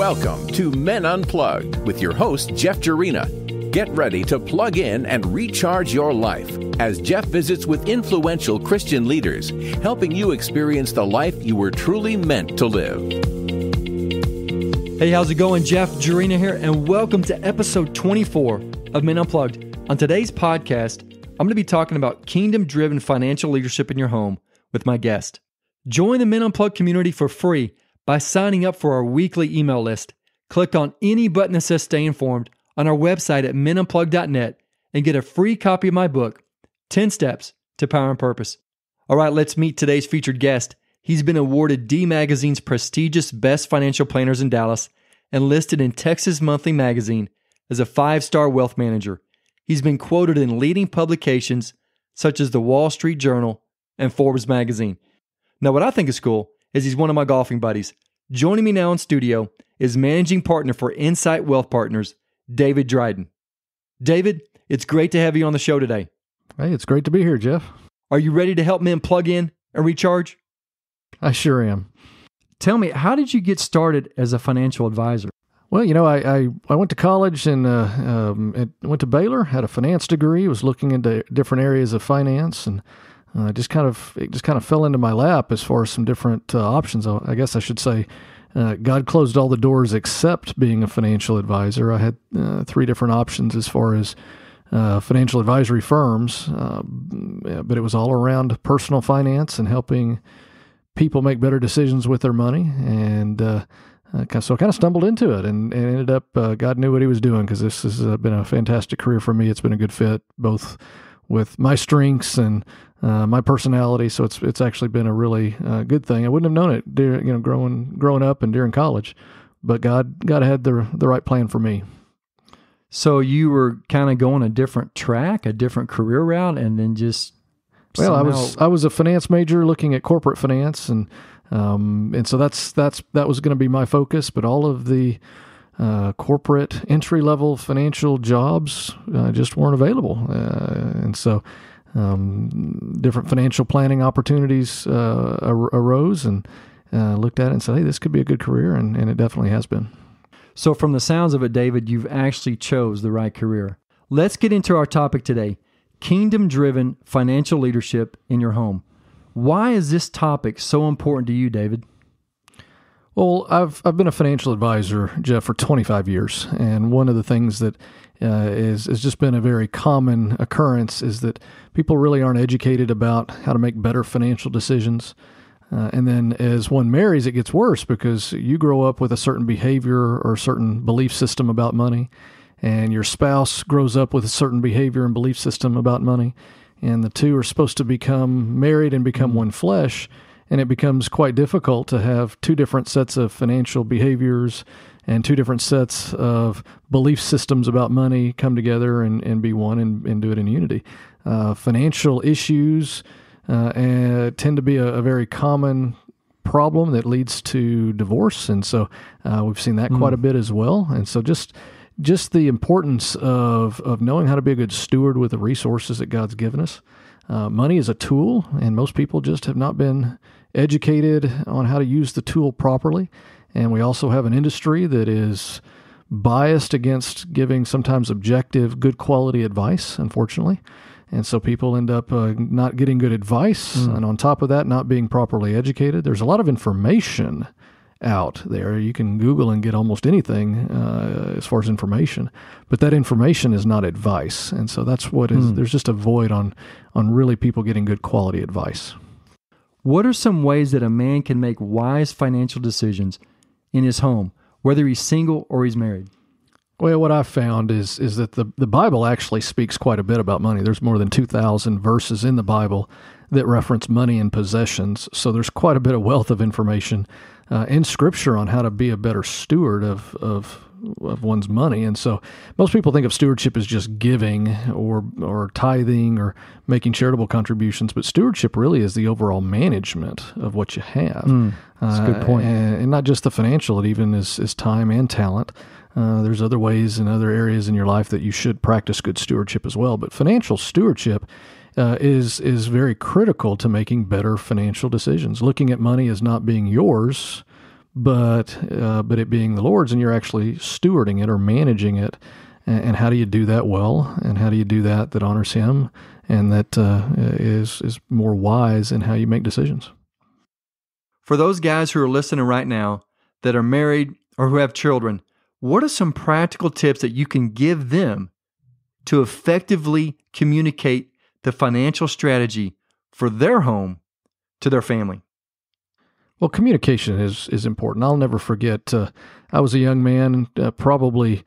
Welcome to Men Unplugged with your host, Jeff Jarina. Get ready to plug in and recharge your life as Jeff visits with influential Christian leaders, helping you experience the life you were truly meant to live. Hey, how's it going? Jeff Jarina here, and welcome to episode 24 of Men Unplugged. On today's podcast, I'm going to be talking about kingdom-driven financial leadership in your home with my guest. Join the Men Unplugged community for free by signing up for our weekly email list. Click on any button that says Stay Informed on our website at menunplugged.net and get a free copy of my book, 10 Steps to Power and Purpose. All right, let's meet today's featured guest. He's been awarded D Magazine's prestigious Best Financial Planners in Dallas and listed in Texas Monthly Magazine as a 5-star wealth manager. He's been quoted in leading publications such as the Wall Street Journal and Forbes Magazine. Now, what I think is cool is he's one of my golfing buddies. Joining me now in studio is managing partner for Insight Wealth Partners, David Dryden. David, it's great to have you on the show today. Hey, it's great to be here, Jeff. Are you ready to help men plug in and recharge? I sure am. Tell me, how did you get started as a financial advisor? Well, you know, I went to college and went to Baylor, had a finance degree, was looking into different areas of finance, and it just kind of fell into my lap as far as some different options. I guess I should say God closed all the doors except being a financial advisor. I had 3 different options as far as financial advisory firms, but it was all around personal finance and helping people make better decisions with their money. And so I kind of stumbled into it and ended up, God knew what he was doing, because this has been a fantastic career for me. It's been a good fit, both with my strengths and my personality. So it's actually been a really good thing. I wouldn't have known it growing up and during college, but God had the right plan for me. So you were kind of going a different track, a different career route, and then just I was a finance major looking at corporate finance, and so that was going to be my focus. But all of the corporate entry-level financial jobs just weren't available, and so different financial planning opportunities arose, and looked at it and said, "Hey, this could be a good career," and it definitely has been. So from the sounds of it, David, you've actually chose the right career. Let's get into our topic today: kingdom-driven financial leadership in your home. Why is this topic so important to you, David? Well, I've been a financial advisor, Jeff, for 25 years, and one of the things that has just been a very common occurrence is that people really aren't educated about how to make better financial decisions. And then as one marries, it gets worse, because you grow up with a certain behavior or a certain belief system about money, and your spouse grows up with a certain behavior and belief system about money, and the two are supposed to become married and become one flesh. And it becomes quite difficult to have 2 different sets of financial behaviors and 2 different sets of belief systems about money come together and be one and do it in unity. Financial issues tend to be a very common problem that leads to divorce. And so we've seen that quite a bit as well. And so just the importance of knowing how to be a good steward with the resources that God's given us. Money is a tool, and most people just have not been educated on how to use the tool properly. And we also have an industry that is biased against giving sometimes objective, good quality advice, unfortunately. And so people end up not getting good advice, and on top of that, not being properly educated. There's a lot of information out there. You can Google and get almost anything as far as information, but that information is not advice. And so that's what is, there's just a void on really people getting good quality advice. What are some ways that a man can make wise financial decisions in his home, whether he's single or he's married? Well, what I've found is that the Bible actually speaks quite a bit about money. There's more than 2,000 verses in the Bible that reference money and possessions. So there's quite a bit of wealth of information in Scripture on how to be a better steward of one's money. And so most people think of stewardship as just giving or tithing or making charitable contributions, but stewardship really is the overall management of what you have. That's a good point. And not just the financial, it even is time and talent. There's other ways and other areas in your life that you should practice good stewardship as well. But financial stewardship is very critical to making better financial decisions. Looking at money as not being yours, but it being the Lord's, and you're actually stewarding it or managing it. And how do you do that well? And how do you do that honors Him and that is more wise in how you make decisions? For those guys who are listening right now that are married or who have children, what are some practical tips that you can give them to effectively communicate the financial strategy for their home to their family? Well, communication is important. I'll never forget, I was a young man, probably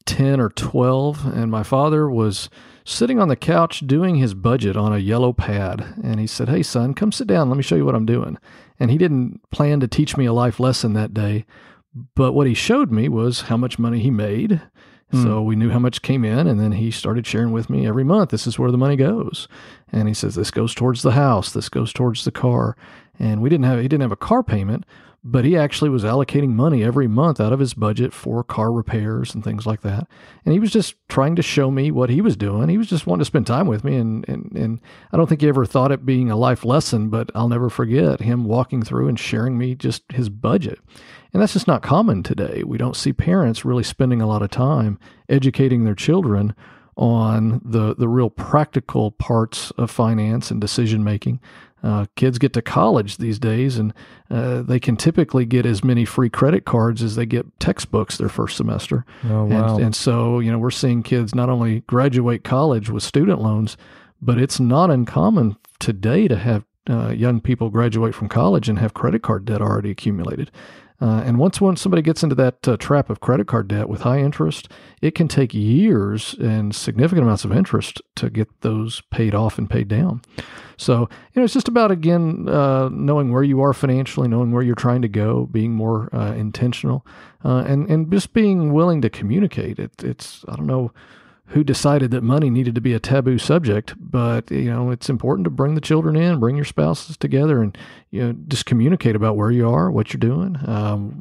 10 or 12, and my father was sitting on the couch doing his budget on a yellow pad. And he said, "Hey, son, come sit down. Let me show you what I'm doing." And he didn't plan to teach me a life lesson that day, but what he showed me was how much money he made. So we knew how much came in, and then he started sharing with me every month, this is where the money goes. And he says, this goes towards the house, this goes towards the car. And he didn't have a car payment, but he actually was allocating money every month out of his budget for car repairs and things like that. And he was just trying to show me what he was doing. He was just wanting to spend time with me. And I don't think he ever thought it being a life lesson, but I'll never forget him walking through and sharing me just his budget. And that's just not common today. We don't see parents really spending a lot of time educating their children on the real practical parts of finance and decision making. Kids get to college these days, and they can typically get as many free credit cards as they get textbooks their first semester. Oh, wow. And so, we're seeing kids not only graduate college with student loans, but it's not uncommon today to have young people graduate from college and have credit card debt already accumulated. And once somebody gets into that trap of credit card debt with high interest, it can take years and significant amounts of interest to get those paid off and paid down. So, it's just about, again, knowing where you are financially, knowing where you're trying to go, being more intentional, and just being willing to communicate. It's I don't know who decided that money needed to be a taboo subject, but it's important to bring the children in, bring your spouses together, and just communicate about where you are, what you're doing,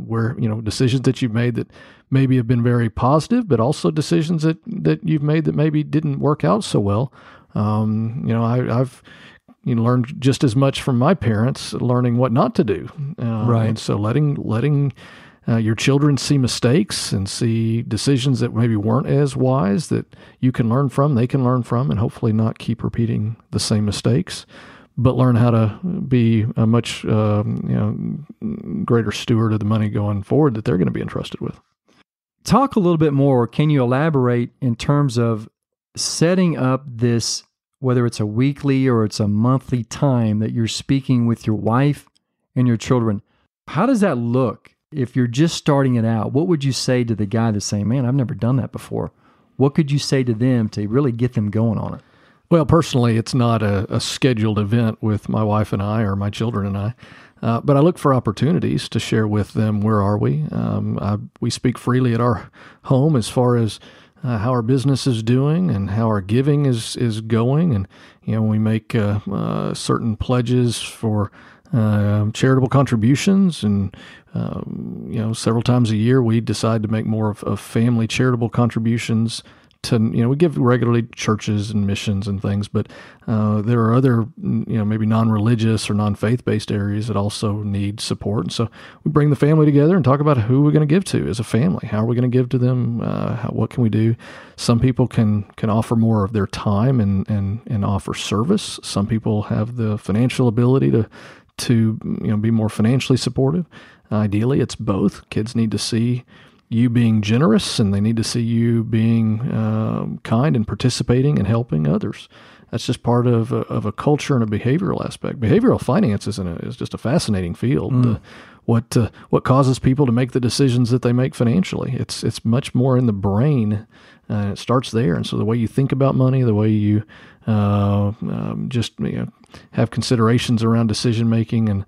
where decisions that you've made that maybe have been very positive, but also decisions that you've made that maybe didn't work out so well. I've learned just as much from my parents, learning what not to do. Right. And so letting your children see mistakes and see decisions that maybe weren't as wise that you can learn from, they can learn from, and hopefully not keep repeating the same mistakes, but learn how to be a much greater steward of the money going forward that they're going to be entrusted with. Talk a little bit more. Can you elaborate in terms of setting up this, whether it's a weekly or it's a monthly time that you're speaking with your wife and your children? How does that look? If you're just starting it out, what would you say to the guy that's saying, "Man, I've never done that before"? What could you say to them to really get them going on it? Well, personally, it's not a scheduled event with my wife and I or my children and I, but I look for opportunities to share with them where are we. We speak freely at our home as far as how our business is doing and how our giving is going, and we make certain pledges for charitable contributions, and several times a year we decide to make more of family charitable contributions to, we give regularly to churches and missions and things, but there are other, maybe non-religious or non-faith-based areas that also need support. And so we bring the family together and talk about who we're going to give to as a family. How are we going to give to them? What can we do? Some people can offer more of their time and offer service. Some people have the financial ability to be more financially supportive. Ideally, it's both. Kids need to see you being generous, and they need to see you being kind and participating and helping others. That's just part of a culture and a behavioral aspect. Behavioral finance is just a fascinating field. What causes people to make the decisions that they make financially? It's much more in the brain, and it starts there. And so the way you think about money, the way you have considerations around decision making and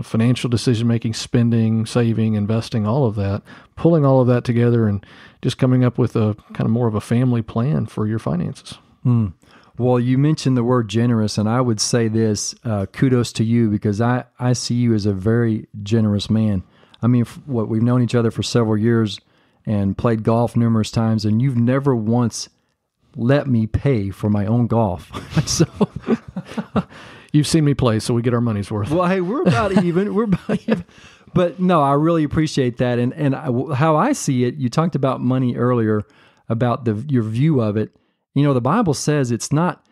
financial decision making, spending, saving, investing, all of that, pulling all of that together and just coming up with a kind of more of a family plan for your finances. Well, you mentioned the word generous, and I would say this, kudos to you, because I see you as a very generous man. I mean, we've known each other for several years and played golf numerous times, and you've never once let me pay for my own golf. So you've seen me play, so we get our money's worth. Well, hey, we're about even. But no, I really appreciate that. How I see it, you talked about money earlier, about your view of it. You know, the Bible says it's not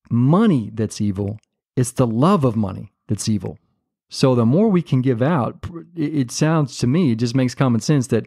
money that's evil, it's the love of money that's evil. So the more we can give out, it sounds to me, it just makes common sense that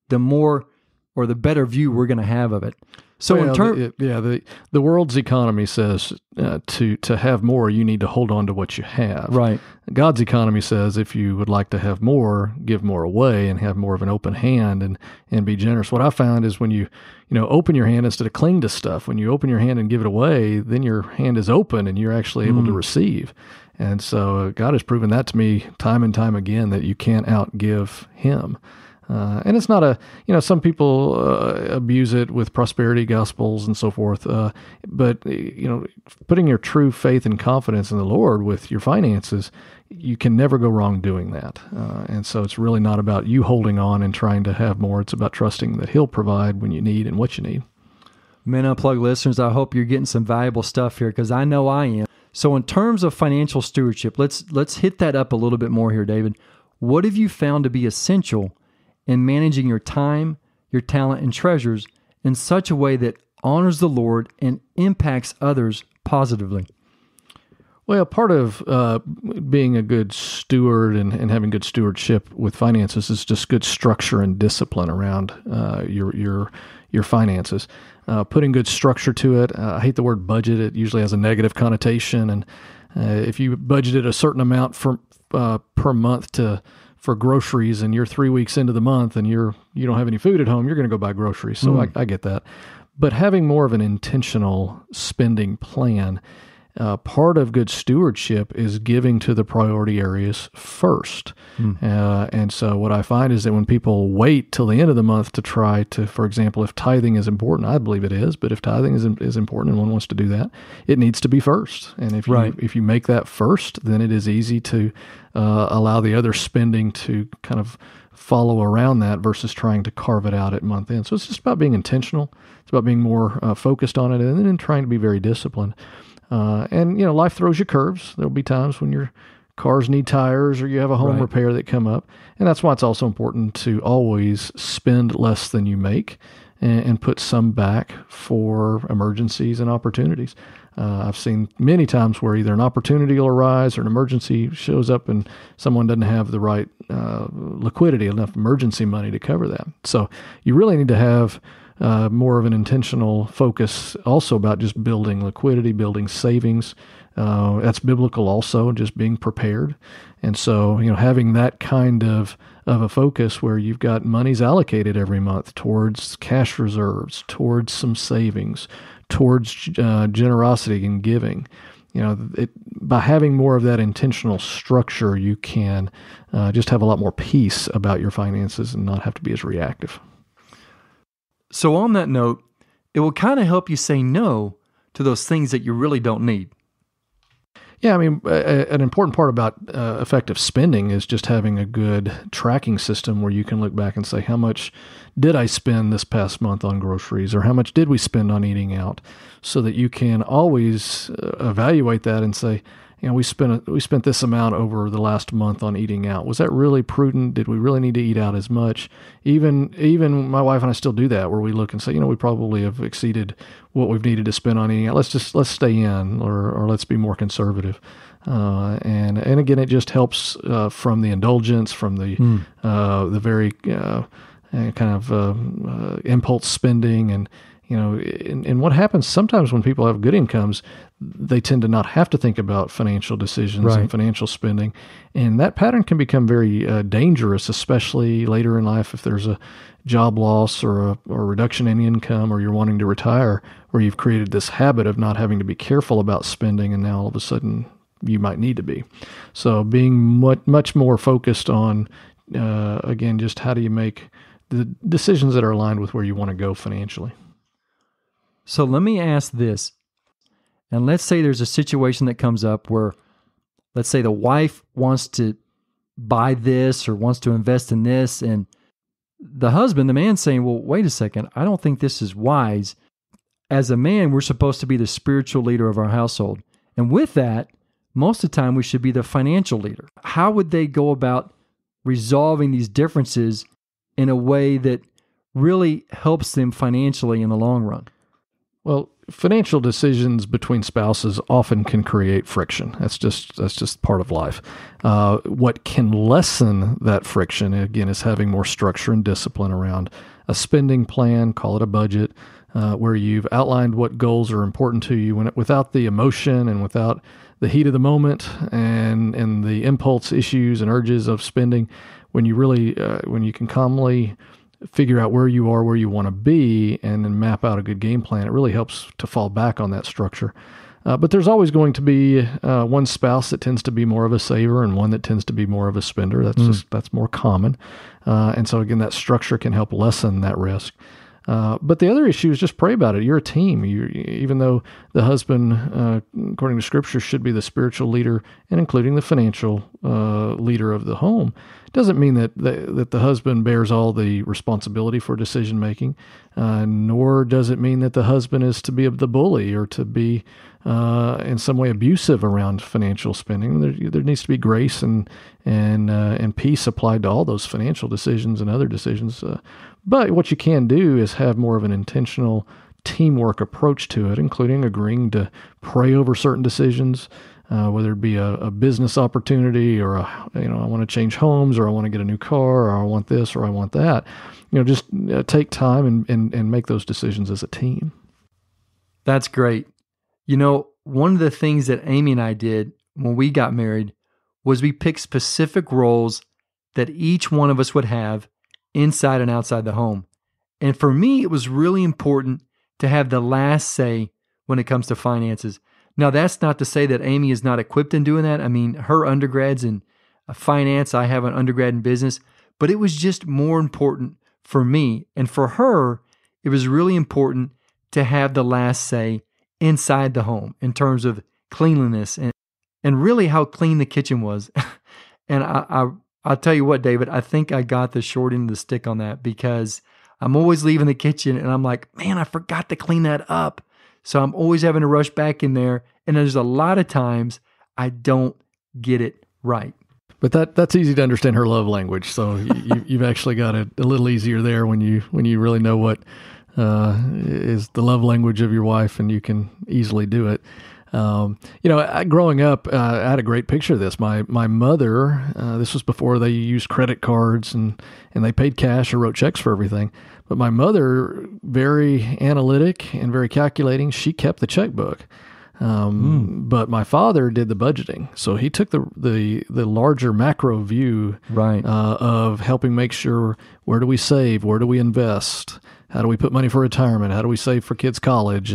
the more or the better view we're going to have of it. So the world's economy says to have more, you need to hold on to what you have. Right. God's economy says if you would like to have more, give more away and have more of an open hand and be generous. What I found is when you open your hand instead of cling to stuff, when you open your hand and give it away, then your hand is open and you're actually able to receive. And so God has proven that to me time and time again, that you can't outgive Him. And it's not some people abuse it with prosperity gospels and so forth. But putting your true faith and confidence in the Lord with your finances, you can never go wrong doing that. And so it's really not about you holding on and trying to have more. It's about trusting that He'll provide when you need and what you need. Men Unplugged listeners, I hope you're getting some valuable stuff here, because I know I am. So in terms of financial stewardship, let's hit that up a little bit more here, David. What have you found to be essential in managing your time, your talent, and treasures in such a way that honors the Lord and impacts others positively? Well, part of being a good steward and having good stewardship with finances is just good structure and discipline around your finances. Putting good structure to it. I hate the word budget. It usually has a negative connotation. And if you budgeted a certain amount per month for groceries, and you're 3 weeks into the month and you don't have any food at home, you're going to go buy groceries. So I get that. But having more of an intentional spending plan, part of good stewardship is giving to the priority areas first. And so what I find is that when people wait till the end of the month to try to, for example, if tithing is important, I believe it is, but if tithing is important and one wants to do that, it needs to be first. And if you make that first, then it is easy to allow the other spending to kind of follow around that versus trying to carve it out at month end. So it's just about being intentional. It's about being more focused on it and then trying to be very disciplined. And life throws you curves. There'll be times when your cars need tires or you have a home repair that come up. And that's why it's also important to always spend less than you make and put some back for emergencies and opportunities. I've seen many times where either an opportunity will arise or an emergency shows up and someone doesn't have the right liquidity, enough emergency money to cover that. So you really need to have more of an intentional focus also about just building liquidity, building savings. That's biblical also, just being prepared. And so, having that kind of a focus where you've got monies allocated every month towards cash reserves, towards some savings, towards generosity and giving. By having more of that intentional structure, you can just have a lot more peace about your finances and not have to be as reactive. So on that note, it will kind of help you say no to those things that you really don't need. Yeah, I mean, an important part about effective spending is just having a good tracking system where you can look back and say, how much did I spend this past month on groceries, or how much did we spend on eating out, so that you can always evaluate that and say, we spent this amount over the last month on eating out. Was that really prudent? Did we really need to eat out as much? Even my wife and I still do that, where we look and say, we probably have exceeded what we've needed to spend on eating out. Let's stay in, or let's be more conservative. And again, it just helps from the indulgence, from the very kind of impulse spending. And what happens sometimes when people have good incomes, they tend to not have to think about financial decisions and financial spending. And that pattern can become very dangerous, especially later in life if there's a job loss or a reduction in income, or you're wanting to retire, where you've created this habit of not having to be careful about spending, and now all of a sudden you might need to be. So being much more focused on, again, just how do you make the decisions that are aligned with where you want to go financially. So let me ask this, and let's say there's a situation that comes up where, let's say the wife wants to buy this or wants to invest in this, and the husband, the man, saying, well, wait a second, I don't think this is wise. As a man, we're supposed to be the spiritual leader of our household. And with that, most of the time we should be the financial leader. How would they go about resolving these differences in a way that really helps them financially in the long run? Well, financial decisions between spouses often can create friction. That's just part of life. What can lessen that friction, again, is having more structure and discipline around a spending plan, call it a budget, where you've outlined what goals are important to you without the emotion and without the heat of the moment and the impulse issues and urges of spending. When you can calmly figure out where you are, where you want to be, and then map out a good game plan, it really helps to fall back on that structure. But there's always going to be one spouse that tends to be more of a saver and one that tends to be more of a spender. That's more common. And so again, that structure can help lessen that risk. But the other issue is just pray about it. You're a team. Even though the husband, according to Scripture, should be the spiritual leader and including the financial leader of the home, doesn't mean that the husband bears all the responsibility for decision making, nor does it mean that the husband is to be the bully or to be in some way abusive around financial spending. There needs to be grace and peace applied to all those financial decisions and other decisions. But what you can do is have more of an intentional teamwork approach to it, including agreeing to pray over certain decisions, whether it be a business opportunity or I want to change homes, or I want to get a new car, or I want this, or I want that. Just take time and make those decisions as a team. That's great. One of the things that Amy and I did when we got married was we picked specific roles that each one of us would have inside and outside the home. And for me, it was really important to have the last say when it comes to finances. Now, that's not to say that Amy is not equipped in doing that. I mean, her undergrad's in finance. I have an undergrad in business. But it was just more important for me. And for her, it was really important to have the last say inside the home in terms of cleanliness and really how clean the kitchen was. And I'll tell you what, David, I think I got the short end of the stick on that, because I'm always leaving the kitchen and I'm like, man, I forgot to clean that up. So I'm always having to rush back in there. And there's a lot of times I don't get it right. But that's easy to understand her love language. So you've actually got it a little easier there when you really know what is the love language of your wife, and you can easily do it. Growing up, I had a great picture of this. My mother, this was before they used credit cards and they paid cash or wrote checks for everything. But my mother, very analytic and very calculating, she kept the checkbook. But my father did the budgeting. So he took the larger macro view, right, of helping make sure, where do we save? Where do we invest? How do we put money for retirement? How do we save for kids' college?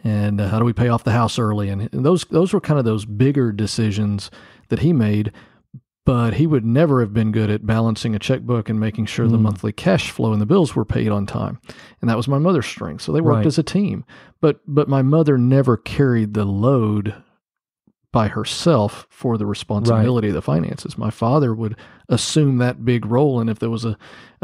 And how do we pay off the house early? And those were kind of those bigger decisions that he made, but he would never have been good at balancing a checkbook and making sure the monthly cash flow and the bills were paid on time. And that was my mother's strength. So they worked as a team. But my mother never carried the load by herself for the responsibility of the finances. My father would assume that big role, and if there was a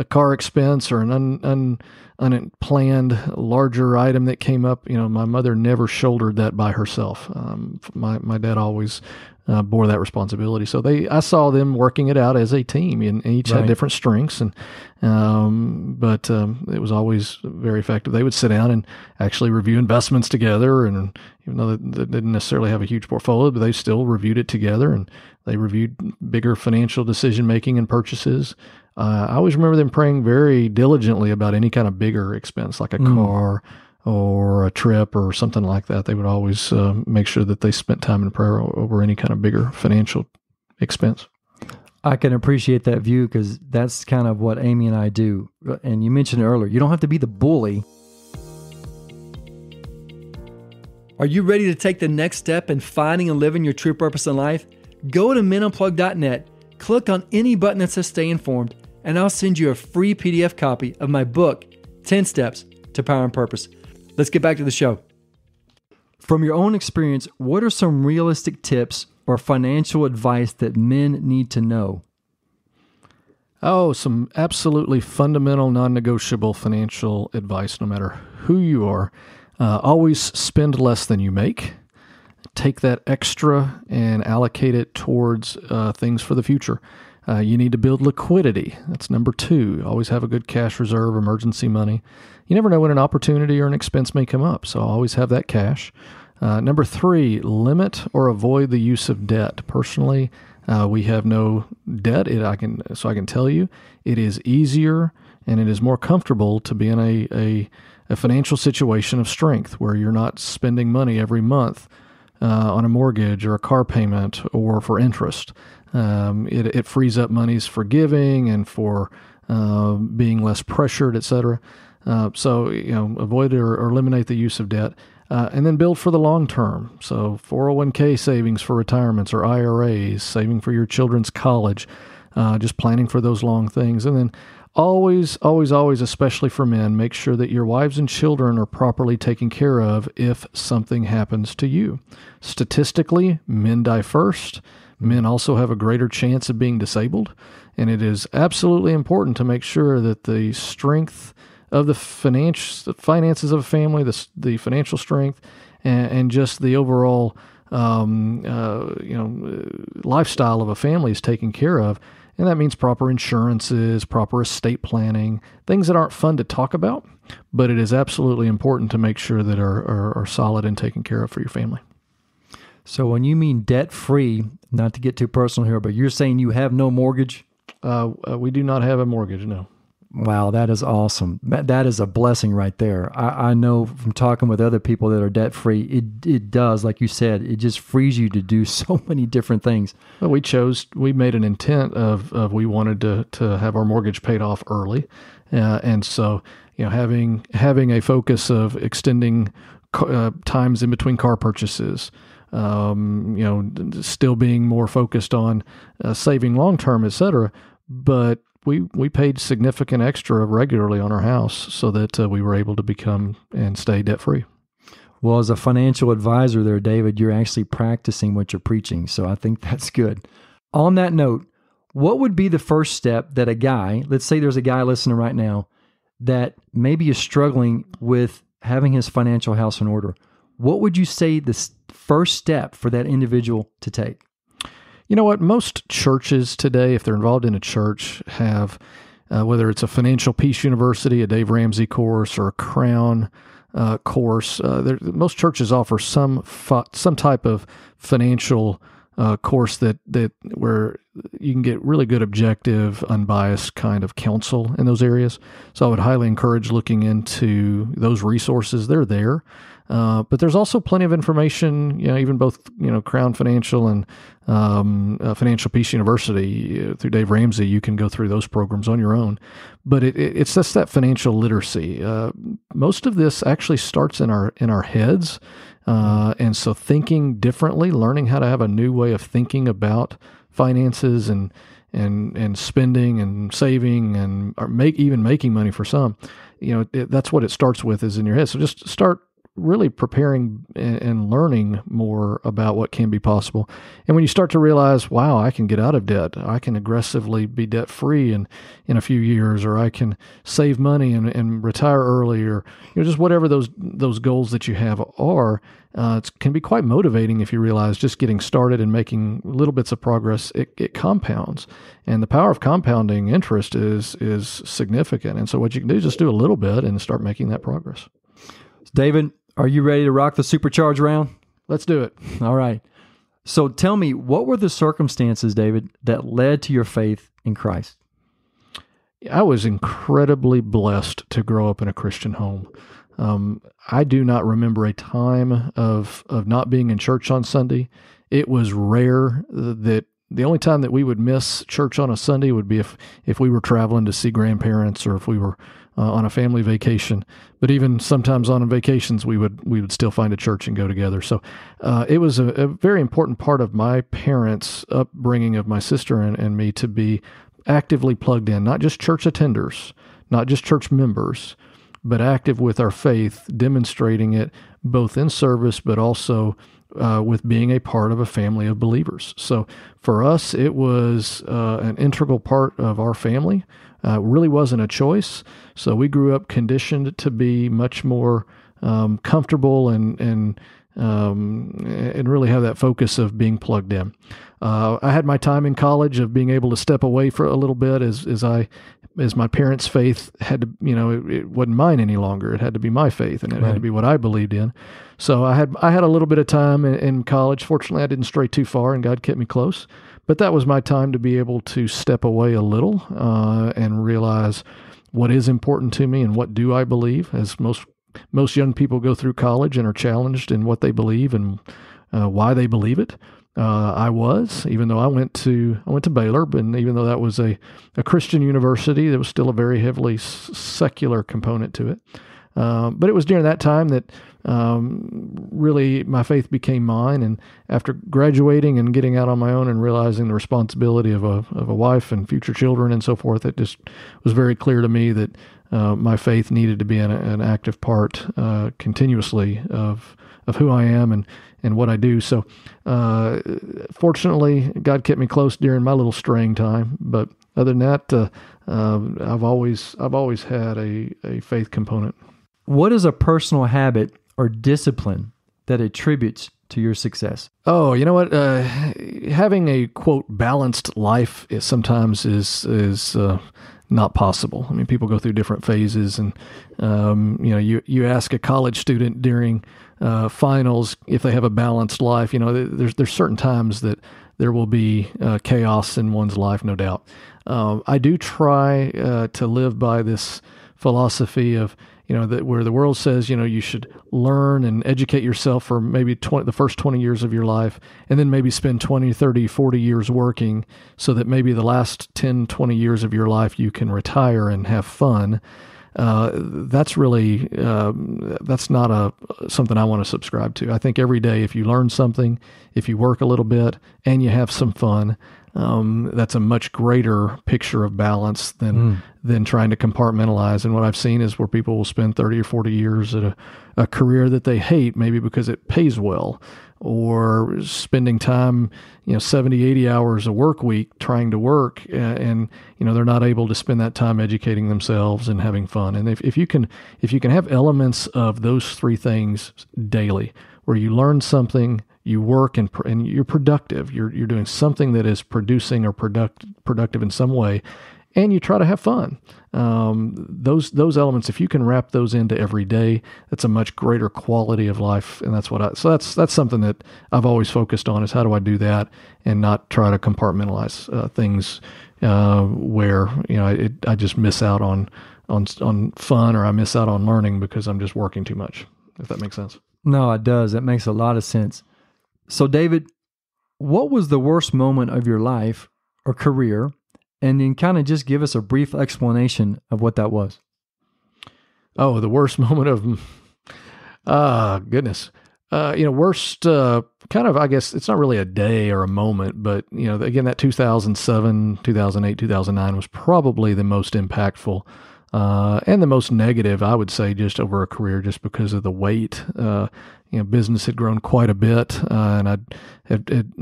car expense or an unplanned larger item that came up, my mother never shouldered that by herself. My dad always bore that responsibility. So I saw them working it out as a team, and each had different strengths, but it was always very effective. They would sit down and actually review investments together, and even though they didn't necessarily have a huge portfolio, but they still reviewed it together, and they reviewed bigger financial decision-making and purchases. I always remember them praying very diligently about any kind of bigger expense, like a car or a trip or something like that. They would always make sure that they spent time in prayer over any kind of bigger financial expense. I can appreciate that view, because that's kind of what Amy and I do. And you mentioned it earlier, you don't have to be the bully. Are you ready to take the next step in finding and living your true purpose in life? Go to menunplugged.net, click on any button that says Stay Informed, and I'll send you a free PDF copy of my book, 10 Steps to Power and Purpose. Let's get back to the show. From your own experience, what are some realistic tips or financial advice that men need to know? Oh, some absolutely fundamental, non-negotiable financial advice, no matter who you are. Always spend less than you make. Take that extra and allocate it towards things for the future. You need to build liquidity. That's number 2. Always have a good cash reserve, emergency money. You never know when an opportunity or an expense may come up, so always have that cash. Number 3, limit or avoid the use of debt. Personally, we have no debt. I can tell you it is easier and it is more comfortable to be in a financial situation of strength where you're not spending money every month on a mortgage or a car payment or for interest. It frees up monies for giving and for being less pressured, etc. So avoid or eliminate the use of debt. And then build for the long term. So 401k savings for retirements or IRAs, saving for your children's college, just planning for those long things. And then always, especially for men, make sure that your wives and children are properly taken care of if something happens to you. Statistically, men die first. Men also have a greater chance of being disabled. And it is absolutely important to make sure that the strength of the finances of a family, the financial strength, and just the overall lifestyle of a family is taken care of. And that means proper insurances, proper estate planning, things that aren't fun to talk about, but it is absolutely important to make sure that are solid and taken care of for your family. So when you mean debt-free, not to get too personal here, but you're saying you have no mortgage? We do not have a mortgage, no. Wow, that is awesome. That is a blessing right there. I know from talking with other people that are debt-free, it does, like you said, it just frees you to do so many different things. Well, we made an intent of we wanted to have our mortgage paid off early. And so, having a focus of extending times in between car purchases, still being more focused on saving long-term, et cetera, but we paid significant extra regularly on our house so that we were able to become and stay debt-free. Well, as a financial advisor there, David, you're actually practicing what you're preaching, so I think that's good. On that note, what would be the first step that a guy, let's say there's a guy listening right now that maybe is struggling with having his financial house in order, what would you say the first step for that individual to take? You know what? Most churches today, if they're involved in a church, have, whether it's a Financial Peace University, a Dave Ramsey course, or a Crown course, most churches offer some type of financial course that where you can get really good, objective, unbiased kind of counsel in those areas. So I would highly encourage looking into those resources. They're there. But there's also plenty of information, even both, Crown Financial and Financial Peace University through Dave Ramsey. You can go through those programs on your own. But it's just that financial literacy. Most of this actually starts in our heads. And so thinking differently, learning how to have a new way of thinking about finances and spending and saving and even making money for some, that's what it starts with, is in your head. So just start really preparing and learning more about what can be possible. And when you start to realize, wow, I can get out of debt, I can aggressively be debt-free in a few years, or I can save money and retire early, or just whatever those goals that you have are, it can be quite motivating if you realize just getting started and making little bits of progress, it compounds. And the power of compounding interest is significant. And so what you can do is just do a little bit and start making that progress. David, are you ready to rock the Supercharged Round? Let's do it. All right. So tell me, what were the circumstances, David, that led to your faith in Christ? I was incredibly blessed to grow up in a Christian home. I do not remember a time of not being in church on Sunday. It was rare that the only time that we would miss church on a Sunday would be if we were traveling to see grandparents, or if we were on a family vacation. But even sometimes on vacations, we would still find a church and go together. So it was a very important part of my parents' upbringing, of my sister and me, to be actively plugged in, not just church attenders, not just church members, but active with our faith, demonstrating it both in service, but also with being a part of a family of believers. So for us, it was an integral part of our family. Really wasn't a choice. So we grew up conditioned to be much more comfortable and really have that focus of being plugged in. I had my time in college of being able to step away for a little bit as my parents' faith had to, it wasn't mine any longer. It had to be my faith, and it had to be what I believed in. So I had a little bit of time in college. Fortunately, I didn't stray too far, and God kept me close. But that was my time to be able to step away a little and realize what is important to me and what do I believe. As most young people go through college and are challenged in what they believe and why they believe it. I was, even though I went to Baylor, and even though that was a Christian university, there was still a very heavily secular component to it. But it was during that time that really my faith became mine. And after graduating and getting out on my own and realizing the responsibility of a wife and future children and so forth, it just was very clear to me that my faith needed to be an active part continuously of who I am and what I do. So fortunately, God kept me close during my little straying time. But other than that, I've always had a faith component. What is a personal habit or discipline that attributes to your success? Oh, you know what? Having a quote balanced life sometimes is not possible. I mean, people go through different phases, and you ask a college student during finals if they have a balanced life. There's certain times that there will be chaos in one's life, no doubt. I do try to live by this philosophy of that where the world says, you should learn and educate yourself for maybe the first 20 years of your life, and then maybe spend 20, 30, 40 years working so that maybe the last 10, 20 years of your life you can retire and have fun. That's really, that's not something I want to subscribe to. I think every day, if you learn something, if you work a little bit and you have some fun, that's a much greater picture of balance than trying to compartmentalize. And what I've seen is where people will spend 30 or 40 years at a career that they hate, maybe because it pays well, or spending time, 70, 80 hours a work week trying to work, and they're not able to spend that time educating themselves and having fun. And if you can have elements of those three things daily, where you learn something, you work and you're productive, you're doing something that is producing or productive in some way, and you try to have fun. Those elements, if you can wrap those into every day, that's a much greater quality of life. And that's that's something that I've always focused on, is how do I do that and not try to compartmentalize things where I just miss out on fun, or I miss out on learning because I'm just working too much. If that makes sense. No, it does. That makes a lot of sense. So, David, what was the worst moment of your life or career? And then kind of just give us a brief explanation of what that was. Oh, the worst moment of, goodness. Worst, kind of, I guess it's not really a day or a moment, but, again, that 2007, 2008, 2009 was probably the most impactful and the most negative, I would say, just over a career, just because of the weight. Business had grown quite a bit, and I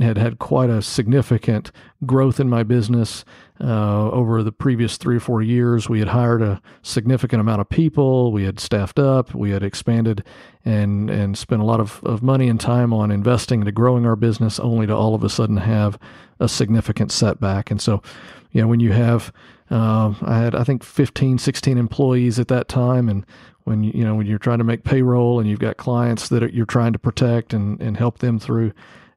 had quite a significant growth in my business over the previous 3 or 4 years. We had hired a significant amount of people. We had staffed up. We had expanded and spent a lot of money and time on investing into growing our business, only to all of a sudden have a significant setback. And so, when you have I had, I think, 15, 16 employees at that time. And when you're trying to make payroll and you've got clients that you're trying to protect and help them through,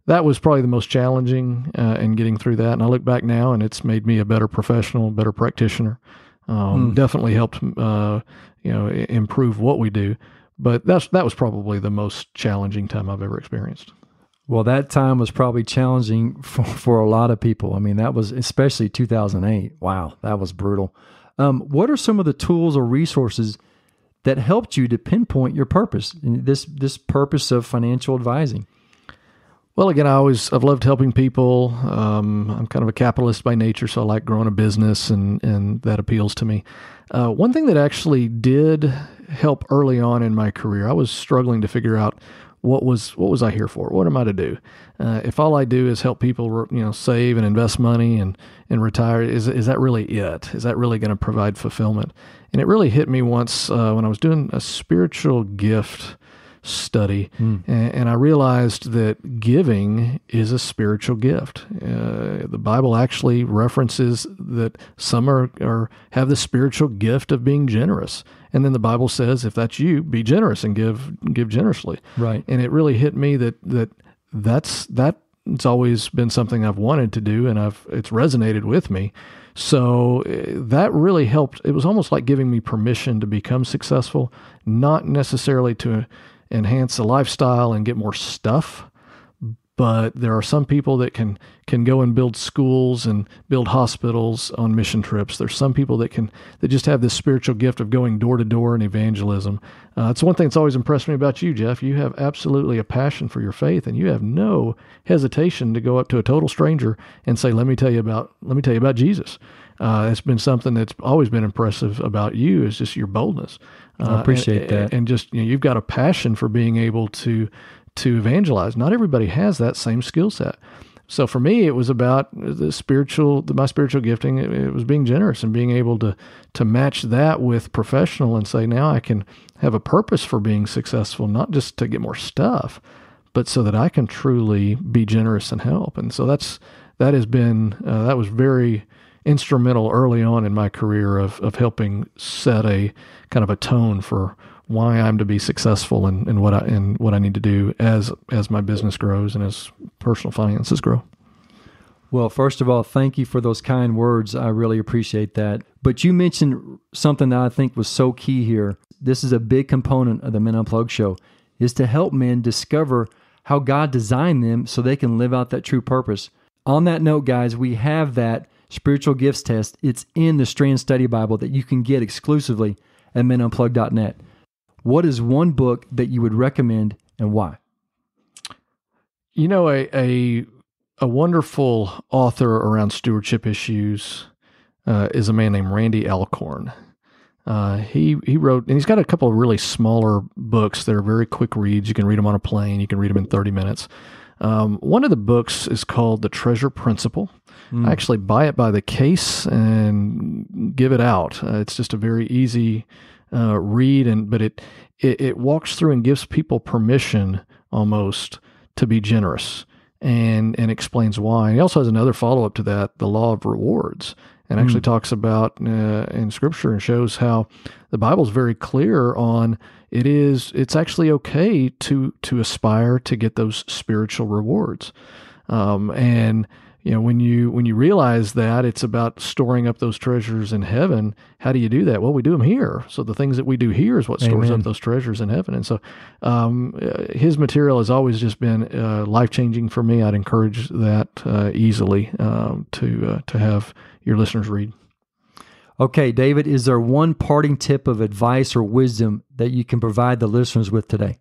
that was probably the most challenging in getting through that. And I look back now, and it's made me a better professional, better practitioner. Definitely helped, improve what we do. But that was probably the most challenging time I've ever experienced. Well, that time was probably challenging for a lot of people. I mean, that was especially 2008. Wow, that was brutal. What are some of the tools or resources that helped you to pinpoint your purpose, this purpose of financial advising? Well, again, I've loved helping people. I'm kind of a capitalist by nature, so I like growing a business, and that appeals to me. One thing that actually did help early on in my career, I was struggling to figure out what was I here for? What am I to do? if all I do is help people, save and invest money and retire, is that really it? Is that really going to provide fulfillment? And it really hit me once when I was doing a spiritual gift study, and I realized that giving is a spiritual gift. The Bible actually references that some have the spiritual gift of being generous, and then the Bible says, if that's you, be generous and give generously. Right. And it really hit me that's always been something I've wanted to do, and it's resonated with me. So that really helped. It was almost like giving me permission to become successful, not necessarily to enhance the lifestyle and get more stuff, but there are some people that can go and build schools and build hospitals on mission trips. There's some people that just have this spiritual gift of going door to door in evangelism. It's one thing that's always impressed me about you, Jeff. You have absolutely a passion for your faith, and you have no hesitation to go up to a total stranger and say, "Let me tell you about Jesus." It's been something that's always been impressive about you, is just your boldness. I appreciate that. And just, you've got a passion for being able to evangelize. Not everybody has that same skill set. So for me, it was about my spiritual gifting. It was being generous and being able to match that with professional and say, now I can have a purpose for being successful, not just to get more stuff, but so that I can truly be generous and help. And so that was very instrumental early on in my career of helping set a kind of a tone for why I'm to be successful and what I need to do as my business grows and as personal finances grow. Well, first of all, thank you for those kind words. I really appreciate that. But you mentioned something that I think was so key here. This is a big component of the Men Unplugged show, is to help men discover how God designed them so they can live out that true purpose. On that note, guys, we have that spiritual gifts test. It's in the Strand Study Bible that you can get exclusively at menunplugged.net. What is one book that you would recommend and why? A wonderful author around stewardship issues is a man named Randy Alcorn. He wrote, and he's got a couple of really smaller books that are very quick reads. You can read them on a plane. You can read them in 30 minutes. One of the books is called The Treasure Principle. I actually buy it by the case and give it out. It's just a very easy read, but it walks through and gives people permission almost to be generous and explains why. He also has another follow-up to that, The Law of Rewards, and actually talks about in Scripture and shows how the Bible's very clear on it's actually okay to aspire to get those spiritual rewards. When you realize that it's about storing up those treasures in heaven, how do you do that? Well, we do them here. So the things that we do here is what stores up those treasures in heaven. And so his material has always just been life-changing for me. I'd encourage that easily to have your listeners read. Okay, David, is there one parting tip of advice or wisdom that you can provide the listeners with today?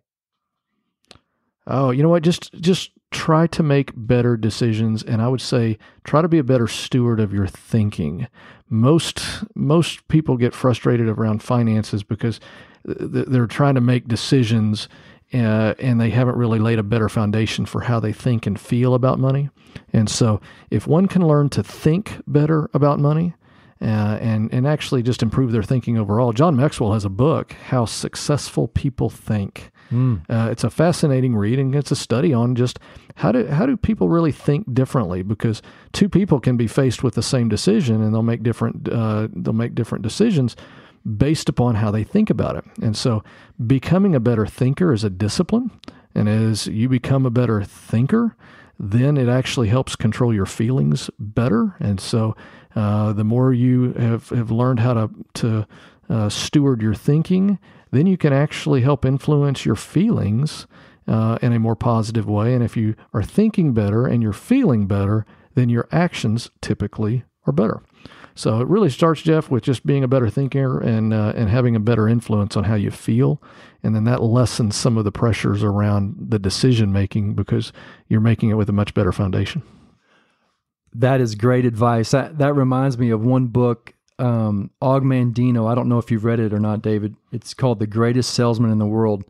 Oh, you know what? Just try to make better decisions, and I would say try to be a better steward of your thinking. Most people get frustrated around finances because they're trying to make decisions and they haven't really laid a better foundation for how they think and feel about money. And so if one can learn to think better about money, and actually just improve their thinking overall. John Maxwell has a book, How Successful People Think. It's a fascinating read, and it's a study on just how do people really think differently, because two people can be faced with the same decision, and they'll make different decisions based upon how they think about it. And so becoming a better thinker is a discipline, and as you become a better thinker, then it actually helps control your feelings better. And so the more you have learned how to steward your thinking, then you can actually help influence your feelings in a more positive way. And if you are thinking better and you're feeling better, then your actions typically are better. So it really starts, Jeff, with just being a better thinker and having a better influence on how you feel. And then that lessens some of the pressures around the decision making because you're making it with a much better foundation. That is great advice. That reminds me of one book, Og Mandino. I don't know if you've read it or not, David. It's called The Greatest Salesman in the World.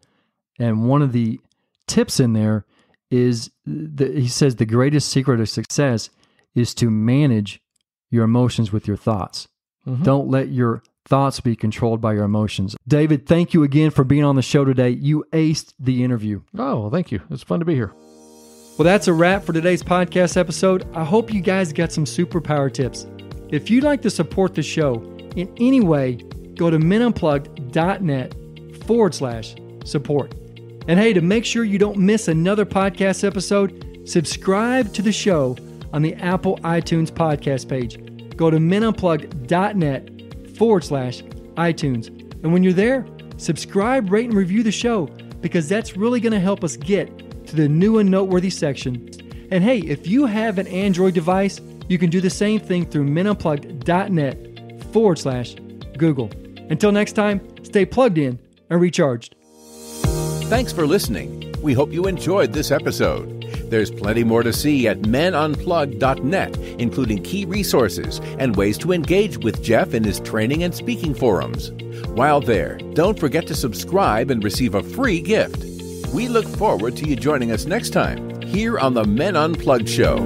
And one of the tips in there he says the greatest secret of success is to manage your emotions with your thoughts. Mm-hmm. Don't let your thoughts be controlled by your emotions. David, thank you again for being on the show today. You aced the interview. Oh, well, thank you. It's fun to be here. Well, that's a wrap for today's podcast episode. I hope you guys got some superpower tips. If you'd like to support the show in any way, go to menunplugged.net/support. And hey, to make sure you don't miss another podcast episode, subscribe to the show on the Apple iTunes podcast page. Go to menunplugged.net/iTunes. And when you're there, subscribe, rate, and review the show, because that's really going to help us get to the new and noteworthy section. And hey, if you have an Android device, you can do the same thing through menunplugged.net/Google. Until next time, stay plugged in and recharged. Thanks for listening. We hope you enjoyed this episode. There's plenty more to see at menunplugged.net, including key resources and ways to engage with Jeff in his training and speaking forums. While there, don't forget to subscribe and receive a free gift. We look forward to you joining us next time here on the Men Unplugged Show.